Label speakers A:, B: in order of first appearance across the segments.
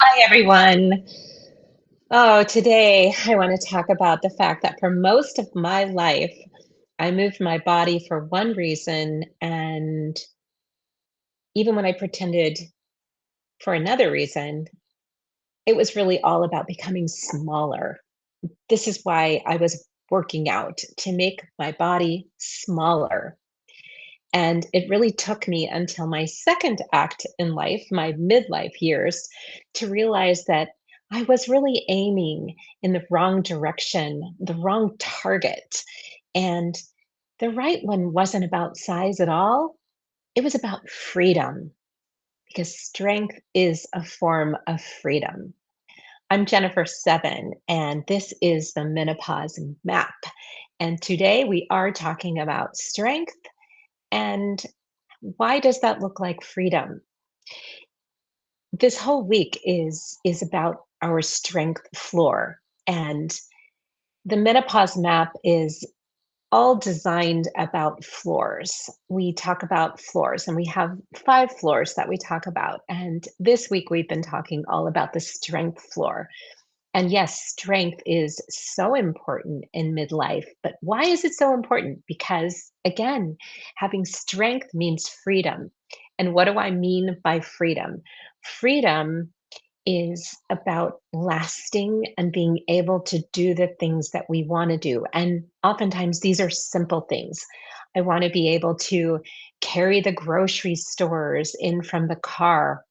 A: Hi, everyone. Oh, today I want to talk about the fact that for most of my life, I moved my body for one reason. And even when I pretended for another reason, it was really all about becoming smaller. This is why I was working out to make my body smaller. And it really took me until my second act in life, my midlife years, to realize that I was really aiming in the wrong direction, the wrong target. And the right one wasn't about size at all, it was about freedom, because strength is a form of freedom. I'm Jennifer Seven, and this is the Menopause Map. And today we are talking about strength and why does that look like freedom? This whole week is about our strength floor, and the menopause map is all designed about floors. We talk about floors, and we have 5 floors that we talk about. And this week we've been talking all about the strength floor. And yes, strength is so important in midlife. But why is it so important? Because again, having strength means freedom. And what do I mean by freedom? Freedom is about lasting and being able to do the things that we want to do. And oftentimes these are simple things. I want to be able to carry the grocery stores in from the car.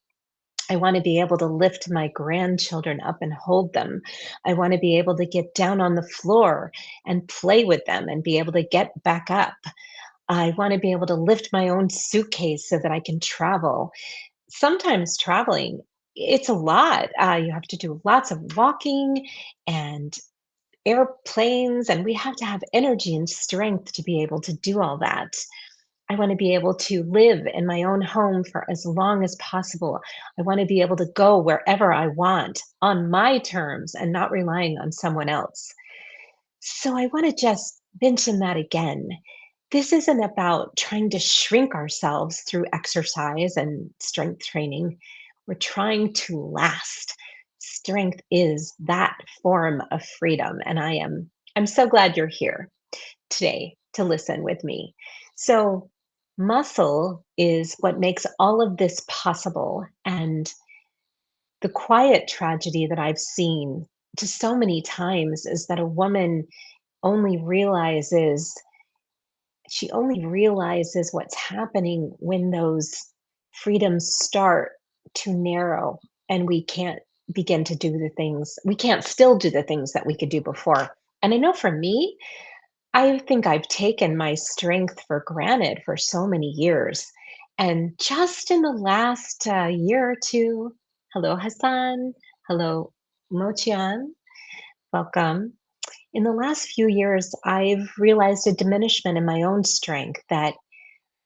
A: I want to be able to lift my grandchildren up and hold them. I want to be able to get down on the floor and play with them and be able to get back up. I want to be able to lift my own suitcase so that I can travel. Sometimes traveling, it's a lot. You have to do lots of walking and airplanes, and we have to have energy and strength to be able to do all that. I want to be able to live in my own home for as long as possible. I want to be able to go wherever I want on my terms and not relying on someone else. So I want to just mention that again. This isn't about trying to shrink ourselves through exercise and strength training. We're trying to last. Strength is that form of freedom. And I'm so glad you're here today to listen with me. So, muscle is what makes all of this possible. And the quiet tragedy that I've seen just so many times is that a woman only realizes she only realizes what's happening when those freedoms start to narrow and we can't begin to do the things we can't still do the things that we could do before. And I know for me, I think I've taken my strength for granted for so many years. And just in the last year or two, hello, Hassan. Hello, Mochian. Welcome. In the last few years, I've realized a diminishment in my own strength that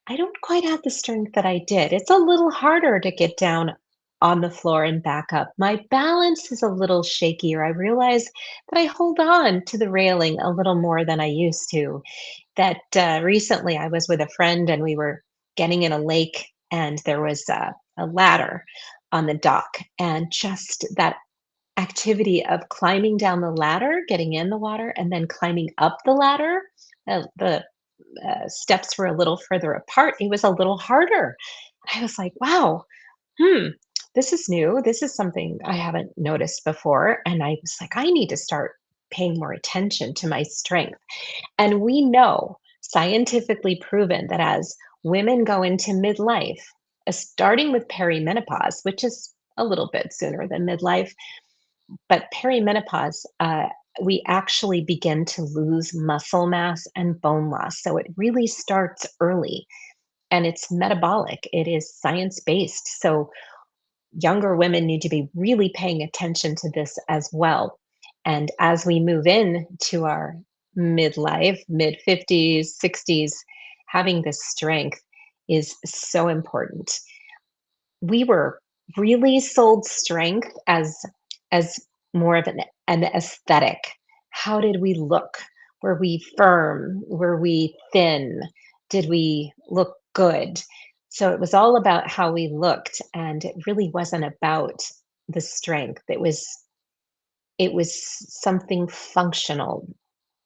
A: I don't quite have the strength that I did. It's a little harder to get down on the floor and back up. My balance is a little shakier. I realize that I hold on to the railing a little more than I used to. That recently I was with a friend and we were getting in a lake and there was a ladder on the dock. And just that activity of climbing down the ladder, getting in the water, and then climbing up the ladder. The steps were a little further apart. It was a little harder. I was like, wow, hmm, this is new. This is something I haven't noticed before. And I was like, I need to start paying more attention to my strength. And we know, scientifically proven, that as women go into midlife, starting with perimenopause, which is a little bit sooner than midlife, but perimenopause, we actually begin to lose muscle mass and bone loss. So it really starts early and it's metabolic, it is science based. So younger women need to be really paying attention to this as well. And as we move in to our midlife, mid 50s, 60s, having this strength is so important. We were really sold strength as more of an aesthetic. How did we look? Were we firm? Were we thin? Did we look good? So it was all about how we looked, and it really wasn't about the strength. It was something functional.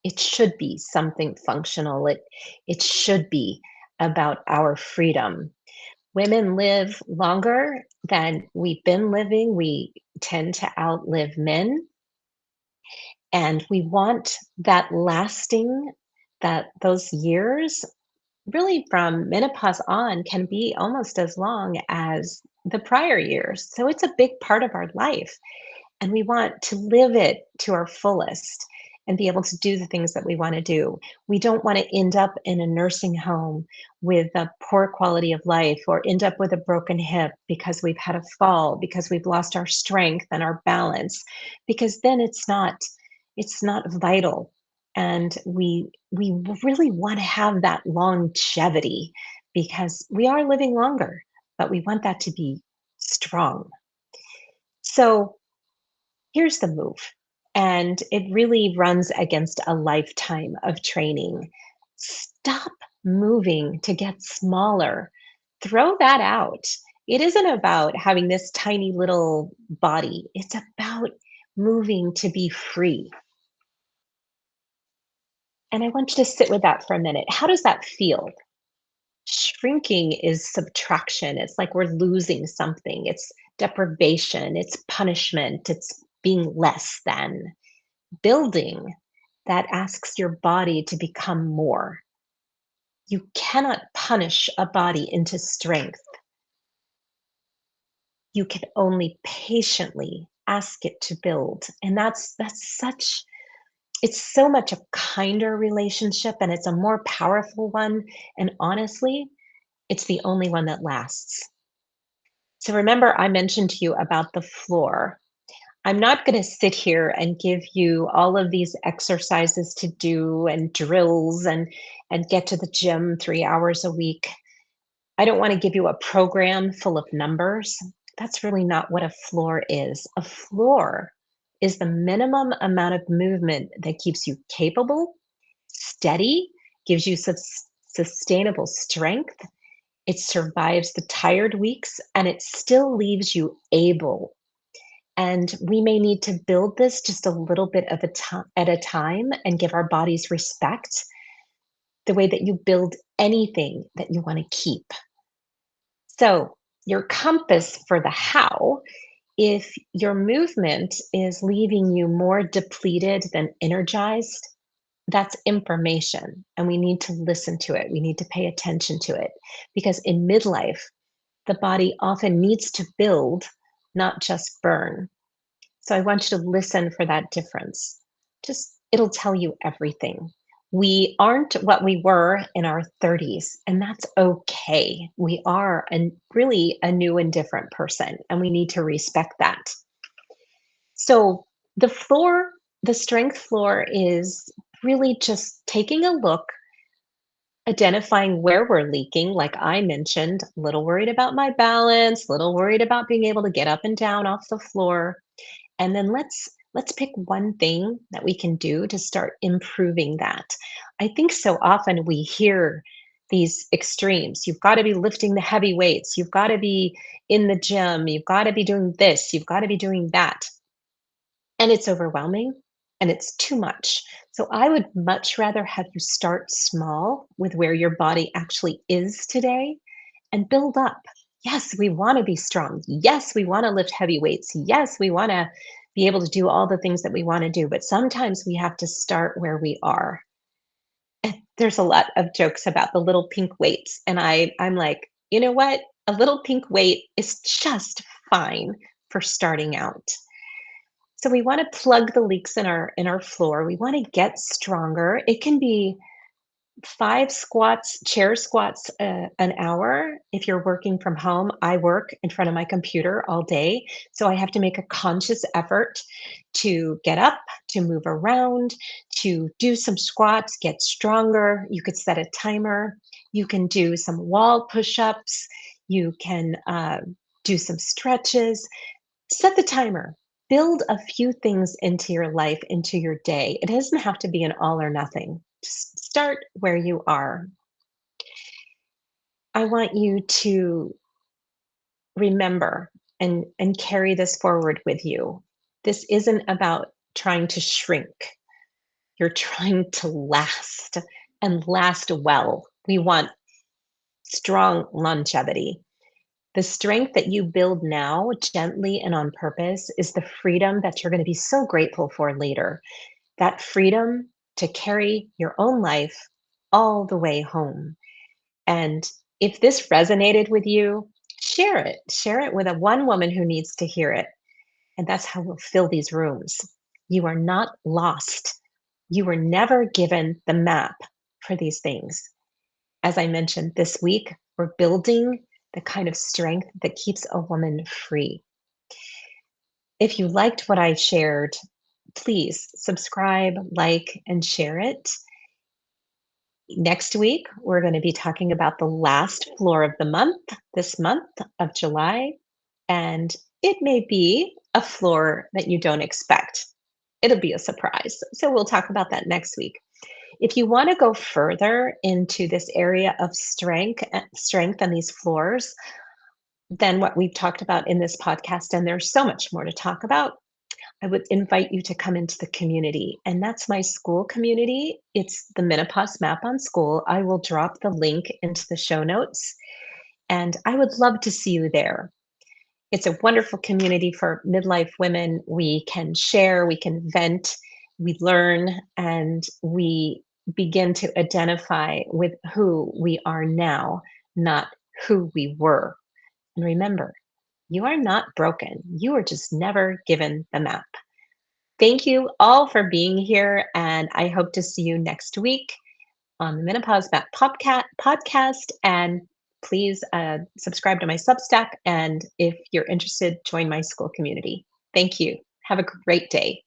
A: It should be something functional. It should be about our freedom. Women live longer than we've been living. We tend to outlive men, and we want that lasting, that those years really from menopause on can be almost as long as the prior years. So it's a big part of our life. And we want to live it to our fullest and be able to do the things that we want to do. We don't want to end up in a nursing home with a poor quality of life or end up with a broken hip because we've had a fall, because we've lost our strength and our balance, because then it's not vital. And we really want to have that longevity because we are living longer, but we want that to be strong. So here's the move. And it really runs against a lifetime of training. Stop moving to get smaller. Throw that out. It isn't about having this tiny little body, it's about moving to be free. And I want you to sit with that for a minute. How does that feel? Shrinking is subtraction. It's like we're losing something. It's deprivation. It's punishment. It's being less than. Building, that asks your body to become more. You cannot punish a body into strength. You can only patiently ask it to build. And that's such it's so much a kinder relationship, and it's a more powerful one. And honestly, it's the only one that lasts. So remember, I mentioned to you about the floor. I'm not going to sit here and give you all of these exercises to do and drills and get to the gym 3 hours a week. I don't want to give you a program full of numbers. That's really not what a floor is. A floor is the minimum amount of movement that keeps you capable, steady, gives you sustainable strength. It survives the tired weeks and it still leaves you able. And we may need to build this just a little bit of a at a time and give our bodies respect the way that you build anything that you want to keep. So, your compass for the how, if your movement is leaving you more depleted than energized, that's information. And we need to listen to it. We need to pay attention to it. Because in midlife, the body often needs to build, not just burn. So I want you to listen for that difference. Just, it'll tell you everything. We aren't what we were in our 30s, and that's okay. We are really a new and different person, and we need to respect that. So the floor, the strength floor is really just taking a look, identifying where we're leaking. Like I mentioned, a little worried about my balance, a little worried about being able to get up and down off the floor, and then let's pick one thing that we can do to start improving that. I think so often we hear these extremes. You've got to be lifting the heavy weights, you've got to be in the gym, you've got to be doing this, you've got to be doing that, and it's overwhelming and it's too much. So I would much rather have you start small with where your body actually is today and build up. Yes, we want to be strong. Yes, we want to lift heavy weights. Yes, we want to be able to do all the things that we want to do. But sometimes we have to start where we are. And there's a lot of jokes about the little pink weights. And I'm like, you know what? A little pink weight is just fine for starting out. So we want to plug the leaks in our floor. We want to get stronger. It can be 5 squats, chair squats, an hour. If you're working from home, I work in front of my computer all day. So I have to make a conscious effort to get up, to move around, to do some squats, get stronger. You could set a timer. You can do some wall push ups. You can do some stretches. Set the timer. Build a few things into your life, into your day. It doesn't have to be an all or nothing. Just start where you are. I want you to remember and carry this forward with you. This isn't about trying to shrink. You're trying to last and last well. We want strong longevity. The strength that you build now, gently and on purpose, is the freedom that you're going to be so grateful for later. That freedom to carry your own life all the way home. And if this resonated with you, share it. Share it with a one woman who needs to hear it. And that's how we'll fill these rooms. You are not lost. You were never given the map for these things. As I mentioned this week, we're building the kind of strength that keeps a woman free. If you liked what I shared, please subscribe, like, and share it. Next week, we're going to be talking about the last floor of the month, this month of July. And it may be a floor that you don't expect. It'll be a surprise. So we'll talk about that next week. If you want to go further into this area of strength and these floors than what we've talked about in this podcast, and there's so much more to talk about, I would invite you to come into the community. And that's my school community. It's the Menopause Map on School. I will drop the link into the show notes, and I would love to see you there. It's a wonderful community for midlife women. We can share, we can vent, we learn, and we begin to identify with who we are now, not who we were. And remember, you are not broken. You are just never given the map. Thank you all for being here, and I hope to see you next week on the Menopause Map podcast. And please subscribe to my Substack. And if you're interested, join my school community. Thank you. Have a great day.